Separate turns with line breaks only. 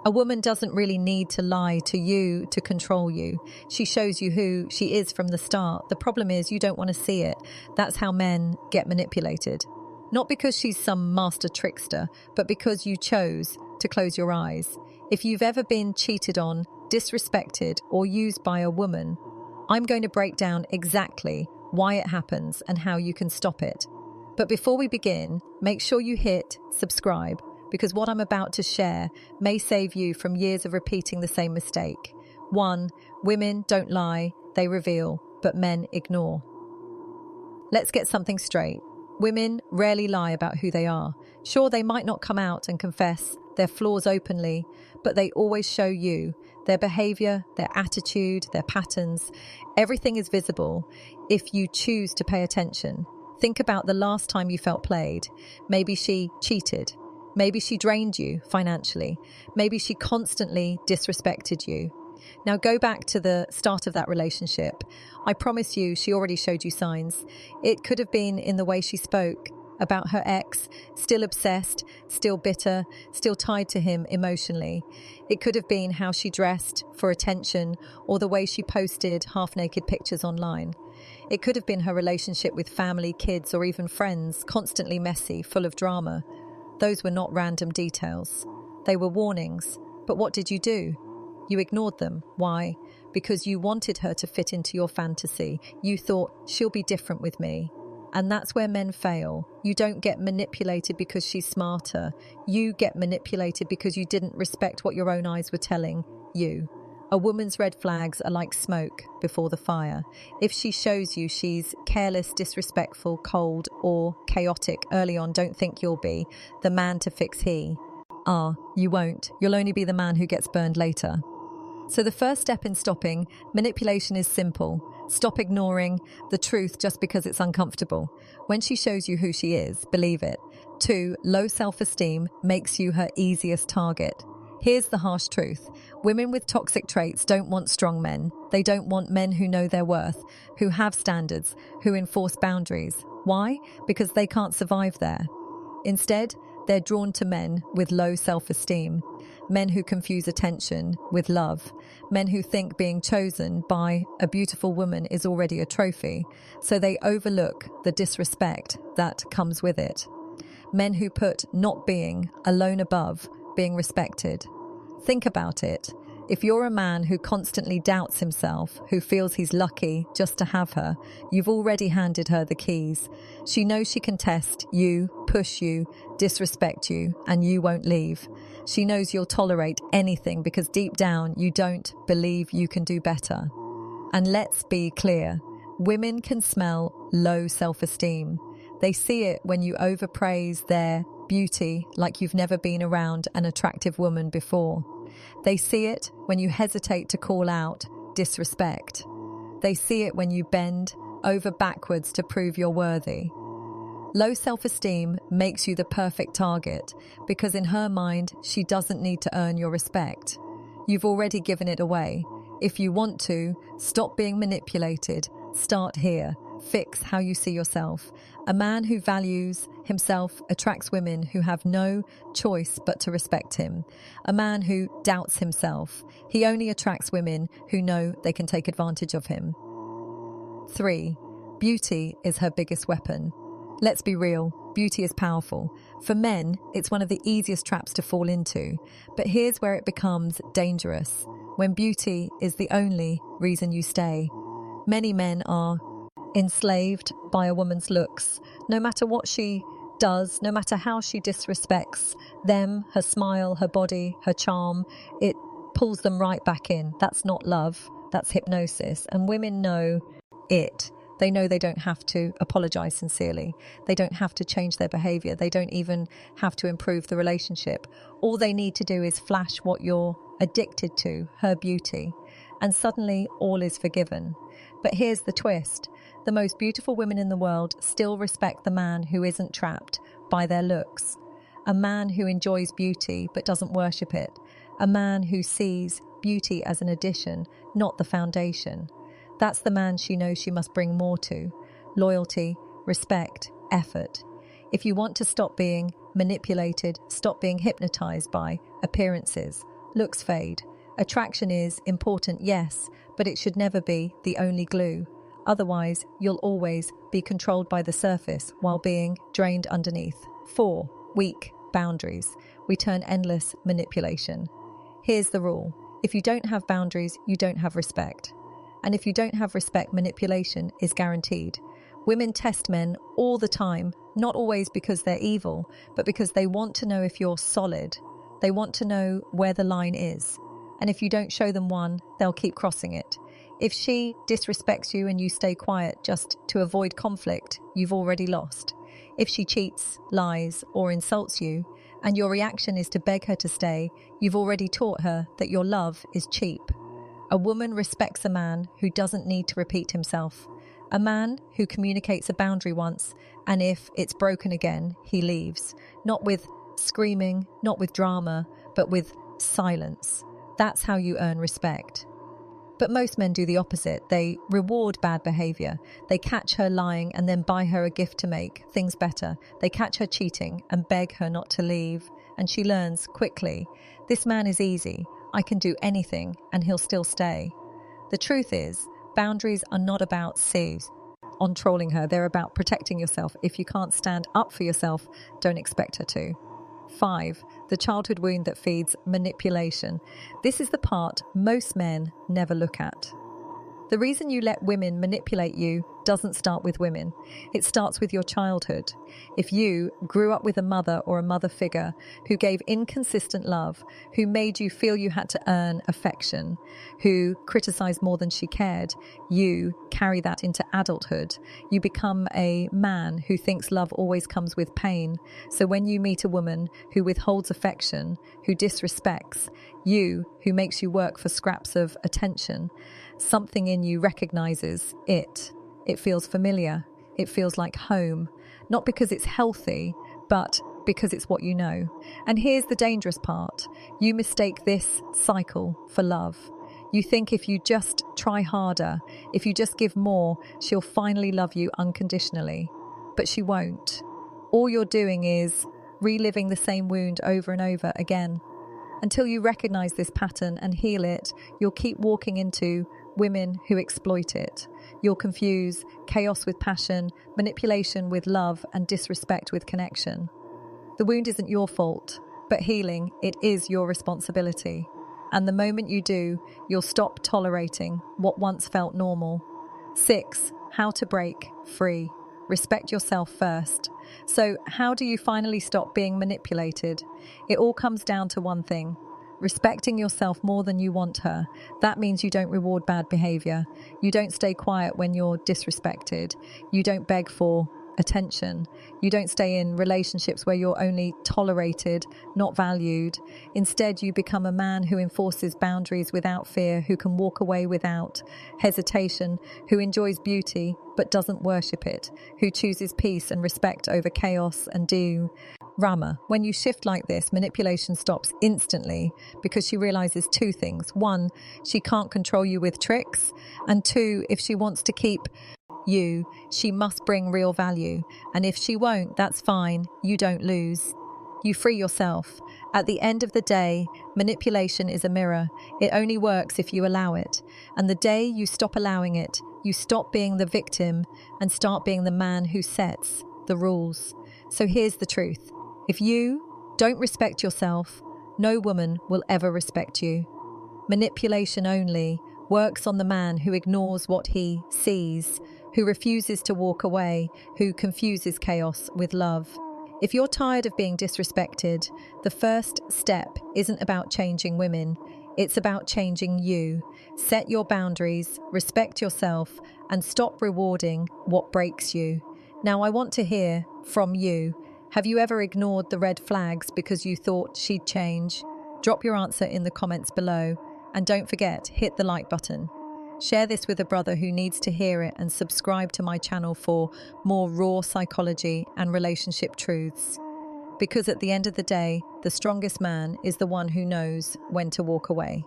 A woman doesn't really need to lie to you to control you. She shows you who she is from the start. The problem is you don't want to see it. That's how men get manipulated. Not because she's some master trickster, but because you chose to close your eyes. If you've ever been cheated on, disrespected, or used by a woman, I'm going to break down exactly why it happens and how you can stop it. But before we begin, make sure you hit subscribe, because what I'm about to share may save you from years of repeating the same mistake. 1. Women don't lie, they reveal, but men ignore. Let's get something straight. Women rarely lie about who they are. Sure, they might not come out and confess their flaws openly, but they always show you their behavior, their attitude, their patterns. Everything is visible if you choose to pay attention. Think about the last time you felt played. Maybe she cheated. Maybe she drained you financially. Maybe she constantly disrespected you. Now go back to the start of that relationship. I promise you, she already showed you signs. It could have been in the way she spoke about her ex, still obsessed, still bitter, still tied to him emotionally. It could have been how she dressed for attention or the way she posted half-naked pictures online. It could have been her relationship with family, kids, or even friends, constantly messy, full of drama. Those were not random details. They were warnings. But what did you do? You ignored them. Why? Because you wanted her to fit into your fantasy. You thought, she'll be different with me. And that's where men fail. You don't get manipulated because she's smarter. You get manipulated because you didn't respect what your own eyes were telling you. A woman's red flags are like smoke before the fire. If she shows you she's careless, disrespectful, cold, or chaotic early on, don't think you'll be the man to fix he. You won't. You'll only be the man who gets burned later. So the first step in stopping manipulation is simple. Stop ignoring the truth just because it's uncomfortable. When she shows you who she is, believe it. 2, low self-esteem makes you her easiest target. Here's the harsh truth. Women with toxic traits don't want strong men. They don't want men who know their worth, who have standards, who enforce boundaries. Why? Because they can't survive there. Instead, they're drawn to men with low self-esteem. Men who confuse attention with love. Men who think being chosen by a beautiful woman is already a trophy, so they overlook the disrespect that comes with it. Men who put not being alone above being respected. Think about it. If you're a man who constantly doubts himself, who feels he's lucky just to have her, you've already handed her the keys. She knows she can test you, push you, disrespect you, and you won't leave. She knows you'll tolerate anything because deep down you don't believe you can do better. And let's be clear, women can smell low self-esteem. They see it when you overpraise their beauty like you've never been around an attractive woman before. They see it when you hesitate to call out disrespect. They see it when you bend over backwards to prove you're worthy. Low self-esteem makes you the perfect target because in her mind, she doesn't need to earn your respect. You've already given it away. If you want to, stop being manipulated. Start here. Fix how you see yourself. A man who values himself attracts women who have no choice but to respect him. A man who doubts himself, he only attracts women who know they can take advantage of him. 3. Beauty is her biggest weapon. Let's be real, beauty is powerful. For men, it's one of the easiest traps to fall into. But here's where it becomes dangerous. When beauty is the only reason you stay. Many men are enslaved by a woman's looks. No matter what she does, no matter how she disrespects them, her smile, her body, her charm, it pulls them right back in. That's not love, that's hypnosis. And women know it. They know they don't have to apologize sincerely. They don't have to change their behavior. They don't even have to improve the relationship. All they need to do is flash what you're addicted to, her beauty. And suddenly all is forgiven. But here's the twist. The most beautiful women in the world still respect the man who isn't trapped by their looks. A man who enjoys beauty but doesn't worship it. A man who sees beauty as an addition, not the foundation. That's the man she knows she must bring more to. Loyalty, respect, effort. If you want to stop being manipulated, stop being hypnotized by appearances, looks fade. Attraction is important, yes, but it should never be the only glue. Otherwise, you'll always be controlled by the surface while being drained underneath. 4. Weak boundaries. We turn endless manipulation. Here's the rule. If you don't have boundaries, you don't have respect. And if you don't have respect, manipulation is guaranteed. Women test men all the time, not always because they're evil, but because they want to know if you're solid. They want to know where the line is. And if you don't show them one, they'll keep crossing it. If she disrespects you and you stay quiet just to avoid conflict, you've already lost. If she cheats, lies, or insults you, and your reaction is to beg her to stay, you've already taught her that your love is cheap. A woman respects a man who doesn't need to repeat himself. A man who communicates a boundary once, and if it's broken again, he leaves. Not with screaming, not with drama, but with silence. That's how you earn respect. But most men do the opposite. They reward bad behavior. They catch her lying and then buy her a gift to make things better. They catch her cheating and beg her not to leave. And she learns quickly, this man is easy. I can do anything and he'll still stay. The truth is, boundaries are not about on trolling her. They're about protecting yourself. If you can't stand up for yourself, don't expect her to. 5. The childhood wound that feeds manipulation. This is the part most men never look at. The reason you let women manipulate you doesn't start with women. It starts with your childhood. If you grew up with a mother or a mother figure who gave inconsistent love, who made you feel you had to earn affection, who criticized more than she cared, you carry that into adulthood. You become a man who thinks love always comes with pain. So when you meet a woman who withholds affection, who disrespects, you, who makes you work for scraps of attention, something in you recognizes it. It feels familiar. It feels like home. Not because it's healthy, but because it's what you know. And here's the dangerous part. You mistake this cycle for love. You think if you just try harder, if you just give more, she'll finally love you unconditionally. But she won't. All you're doing is reliving the same wound over and over again. Until you recognize this pattern and heal it, you'll keep walking into women who exploit it. You'll confuse chaos with passion, manipulation with love, and disrespect with connection. The wound isn't your fault, but healing, it is your responsibility. And the moment you do, you'll stop tolerating what once felt normal. 6. How to break free. Respect yourself first. So how do you finally stop being manipulated? It all comes down to one thing. Respecting yourself more than you want her. That means you don't reward bad behavior. You don't stay quiet when you're disrespected. You don't beg for attention. You don't stay in relationships where you're only tolerated, not valued. Instead, you become a man who enforces boundaries without fear, who can walk away without hesitation, who enjoys beauty but doesn't worship it, who chooses peace and respect over chaos and doom. Rama, when you shift like this, manipulation stops instantly because she realizes two things. 1, she can't control you with tricks. And 2, if she wants to keep you, she must bring real value. And if she won't, that's fine. You don't lose. You free yourself. At the end of the day, manipulation is a mirror. It only works if you allow it. And the day you stop allowing it, you stop being the victim and start being the man who sets the rules. So here's the truth. If you don't respect yourself, no woman will ever respect you. Manipulation only works on the man who ignores what he sees, who refuses to walk away, who confuses chaos with love. If you're tired of being disrespected, the first step isn't about changing women. It's about changing you. Set your boundaries, respect yourself, and stop rewarding what breaks you. Now, I want to hear from you. Have you ever ignored the red flags because you thought she'd change? Drop your answer in the comments below. And don't forget, hit the like button. Share this with a brother who needs to hear it, and subscribe to my channel for more raw psychology and relationship truths. Because at the end of the day, the strongest man is the one who knows when to walk away.